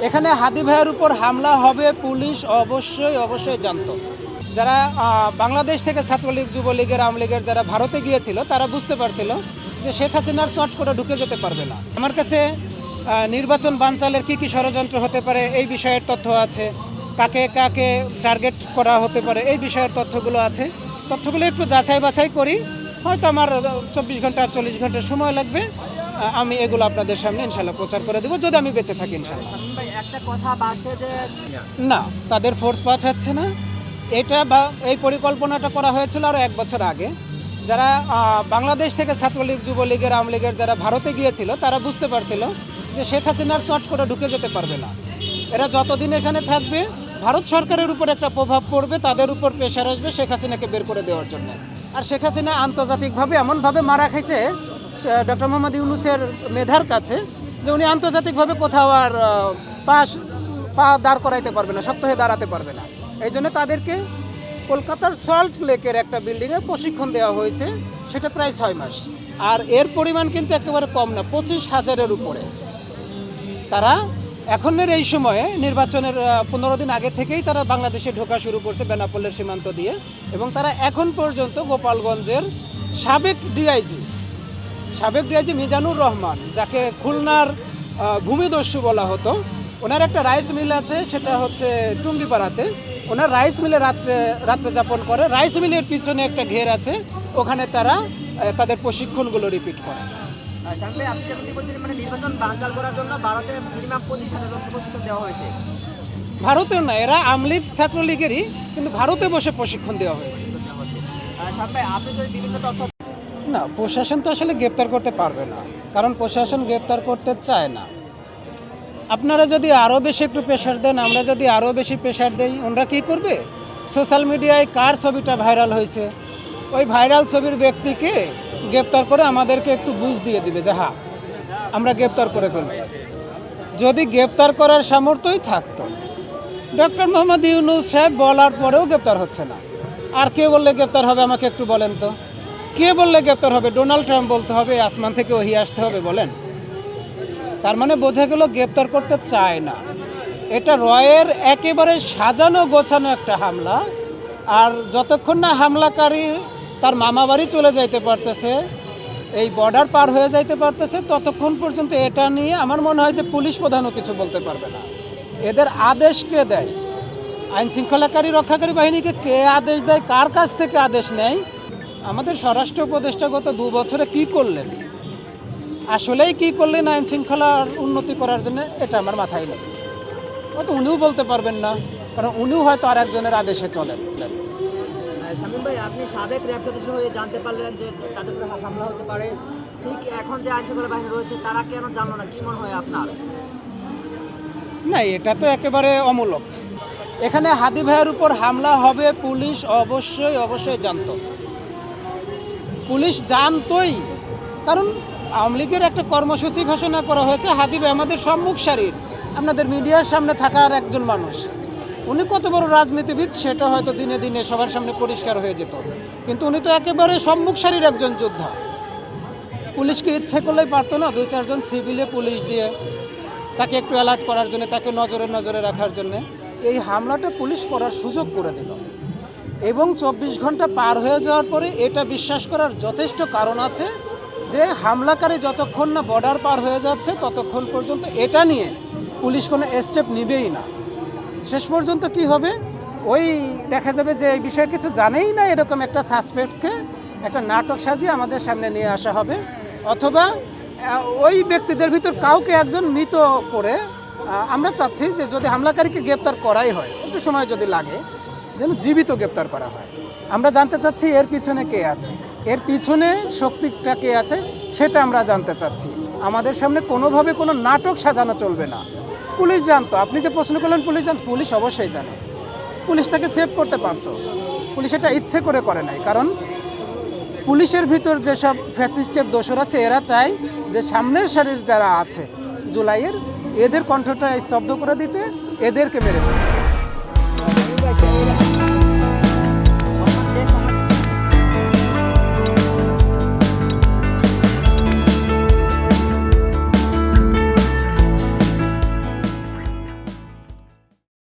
এখানে হাদি ভাইয়ের উপর হামলা হবে পুলিশ অবশ্যই জানতো। যারা বাংলাদেশ থেকে ছাত্রলীগ, যুবলীগের, আওয়ামী লীগের যারা ভারতে গিয়েছিল তারা বুঝতে পারছিল যে শেখ হাসিনার চট করে ঢুকে যেতে পারবে না। আমার কাছে নির্বাচন বানচালের কী ষড়যন্ত্র হতে পারে এই বিষয়ের তথ্য আছে, কাকে কাকে টার্গেট করা হতে পারে এই বিষয়ের তথ্যগুলো আছে। তথ্যগুলো একটু যাচাই বাছাই করি, হয়তো আমার 24 ঘন্টা 48 ঘন্টা সময় লাগবে। আমি এগুলো আপনাদের সামনে ইনশাল্লাহ প্রচার করে দেবো যদি আমি বেঁচে থাকি ইনশাল্লাহ। একটা কথা বাড়ছে যে না, তাদের ফোর্স পাঠাচ্ছে না। এটা বা এই পরিকল্পনাটা করা হয়েছিল আরও 1 বছর আগে। যারা বাংলাদেশ থেকে ছাত্রলীগ, যুবলীগের, আওয়ামী লীগের যারা ভারতে গিয়েছিল তারা বুঝতে পারছিল যে শেখ হাসিনার চট করে ঢুকে যেতে পারবে না। এরা যতদিন এখানে থাকবে ভারত সরকারের উপর একটা প্রভাব পড়বে, তাদের উপর প্রেশার আসবে শেখ হাসিনাকে বের করে দেওয়ার জন্য। আর শেখ হাসিনা আন্তর্জাতিকভাবে এমনভাবে মারা খাইছে ডক্টর মোহাম্মদ ইউনূসের মেধার কাছে যে উনি আন্তর্জাতিকভাবে কোথাও আর পা দাঁড় করাইতে পারবে না, শক্ত হয়ে দাঁড়াতে পারবে না। এই জন্য তাদেরকে কলকাতার সল্ট লেকের একটা বিল্ডিংয়ে প্রশিক্ষণ দেওয়া হয়েছে, সেটা প্রায় 6 মাস। আর এর পরিমাণ কিন্তু একেবারে কম না, 25,000-এর উপরে। তারা এখনের এই সময়ে নির্বাচনের 15 দিন আগে থেকেই তারা বাংলাদেশে ঢোকা শুরু করছে বেনাপোলের সীমান্ত দিয়ে, এবং তারা এখন পর্যন্ত গোপালগঞ্জের সাবেক ডিআইজি মিজানুর রহমান, যাকে খুলনার ভূমিদস্যু বলা হতো, ওনার একটা রাইস মিল আছে, সেটা হচ্ছে টুঙ্গিপাড়াতে। ওনার রাইস মিলে রাত্রে যাপন করে। রাইস মিলের পিছনে একটা ঘের আছে, ওখানে তারা তাদের প্রশিক্ষণগুলো রিপিট করে। নির্বাচন বানচাল করার জন্য ভারতে মিনিমাম 25,000 প্রশিক্ষণ দেওয়া হয়েছে। ভারতেও না, এরা আওয়ামী লীগ ছাত্রলীগেরই, কিন্তু ভারতে বসে প্রশিক্ষণ দেওয়া হয়েছে। আপনি যদি বিভিন্ন তথ্য না, প্রশাসন তো আসলে গ্রেপ্তার করতে পারবে না, কারণ প্রশাসন গ্রেপ্তার করতে চায় না। আপনারা যদি আরও বেশি একটু প্রেশার দেন, আমরা যদি আরও বেশি প্রেশার দেই, ওনারা কী করবে? সোশ্যাল মিডিয়ায় কার ছবিটা ভাইরাল হয়েছে, ওই ভাইরাল ছবির ব্যক্তিকে গ্রেপ্তার করে আমাদেরকে একটু বুঝ দিয়ে দিবে যে হ্যাঁ আমরা গ্রেপ্তার করে ফেলছি। যদি গ্রেপ্তার করার সামর্থ্যই থাকতো, ডক্টর মোহাম্মদ ইউনূস সাহেব বলার পরেও গ্রেপ্তার হচ্ছে না। আর কে বললে গ্রেপ্তার হবে আমাকে একটু বলেন তো, কে বললে গ্রেপ্তার হবে? ডোনাল্ড ট্রাম্প বলতে হবে, আসমান থেকে ওহি আসতে হবে? বলেন। তার মানে বোঝা গেল গ্রেপ্তার করতে চায় না। এটা রয়ের একেবারে সাজানো গোছানো একটা হামলা। আর যতক্ষণ না হামলাকারী তার মামা বাড়ি চলে যাইতে পারতেছে, এই বর্ডার পার হয়ে যাইতে পারতেছে, ততক্ষণ পর্যন্ত এটা নিয়ে আমার মনে হয় যে পুলিশ প্রধানও কিছু বলতে পারবে না। এদের আদেশ কে দেয়? আইন শৃঙ্খলাকারী রক্ষাকারী বাহিনীকে কে আদেশ দেয়? কার কাছ থেকে আদেশ নেয়? আমাদের স্বরাষ্ট্র উপদেষ্টা গত 2 বছরে কি করলেন, আসলেই কি করলেন আইন শৃঙ্খলার উন্নতি করার জন্য, এটা আমার মাথায় নেই। হয়তো উনিও বলতে পারবেন না, কারণ উনিও হয়তো আর একজনের আদেশে চলেন। শামীম ভাই, আপনি সাবেক র্যাব সদস্য হয়ে জানতে পারলেন যে তাদের উপরে হামলা হতে পারে, ঠিক এখন যে আইনশৃঙ্খলা বাহিনী রয়েছে তারা কেন জানলো না? কি মনে হয় আপনার? না, এটা তো একেবারে অমূলক। এখানে হাদি ভাইয়ের উপর হামলা হবে পুলিশ অবশ্যই জানতো। পুলিশ জানতোই, কারণ আওয়ামী লীগের একটা কর্মসূচি ঘোষণা করা হয়েছে। হাদি ভাই আমাদের সম্মুখ সারির, আপনাদের মিডিয়ার সামনে থাকার একজন মানুষ। উনি কত বড় রাজনীতিবিদ সেটা হয়তো দিনে দিনে সবার সামনে পরিষ্কার হয়ে যেত, কিন্তু উনি তো একেবারে সম্মুখ সারির একজন যোদ্ধা। পুলিশকে ইচ্ছে করলেই পারতো না 2-4 জন সিভিলে পুলিশ দিয়ে তাকে একটু অ্যালার্ট করার জন্য, তাকে নজরে রাখার জন্য এই হামলাটা পুলিশ করার সুযোগ করে দিল। এবং 24 ঘন্টা পার হয়ে যাওয়ার পরে এটা বিশ্বাস করার যথেষ্ট কারণ আছে যে হামলাকারী যতক্ষণ না বর্ডার পার হয়ে যাচ্ছে ততক্ষণ পর্যন্ত এটা নিয়ে পুলিশ কোনো স্টেপ নেবেই না। শেষ পর্যন্ত কি হবে, ওই দেখা যাবে যে এই বিষয়ে কিছু জানেই না এরকম একটা সাসপেক্টকে একটা নাটক সাজিয়ে আমাদের সামনে নিয়ে আসা হবে, অথবা ওই ব্যক্তিদের ভিতর কাউকে একজন মৃত করে। আমরা চাচ্ছি যে যদি হামলাকারীকে গ্রেপ্তার করাই হয়, একটু সময় যদি লাগে, যেন জীবিত গ্রেপ্তার করা হয়। আমরা জানতে চাচ্ছি এর পিছনে কে আছে, এর পিছনে শক্তিটা কে আছে, সেটা আমরা জানতে চাচ্ছি। আমাদের সামনে কোনোভাবে কোনো নাটক সাজানো চলবে না। পুলিশ জানতো, আপনি যে প্রশ্ন করলেন পুলিশ অবশ্যই জানে। পুলিশ তাকে সেভ করতে পারতো, পুলিশ এটা ইচ্ছে করে নাই। কারণ পুলিশের ভিতর যেসব ফ্যাসিস্টের দোসর আছে, এরা চায় যে সামনের সারির যারা আছে জুলাইয়ের, এদের কণ্ঠটা স্তব্ধ করে দিতে, এদেরকে মেরে ফেলতে।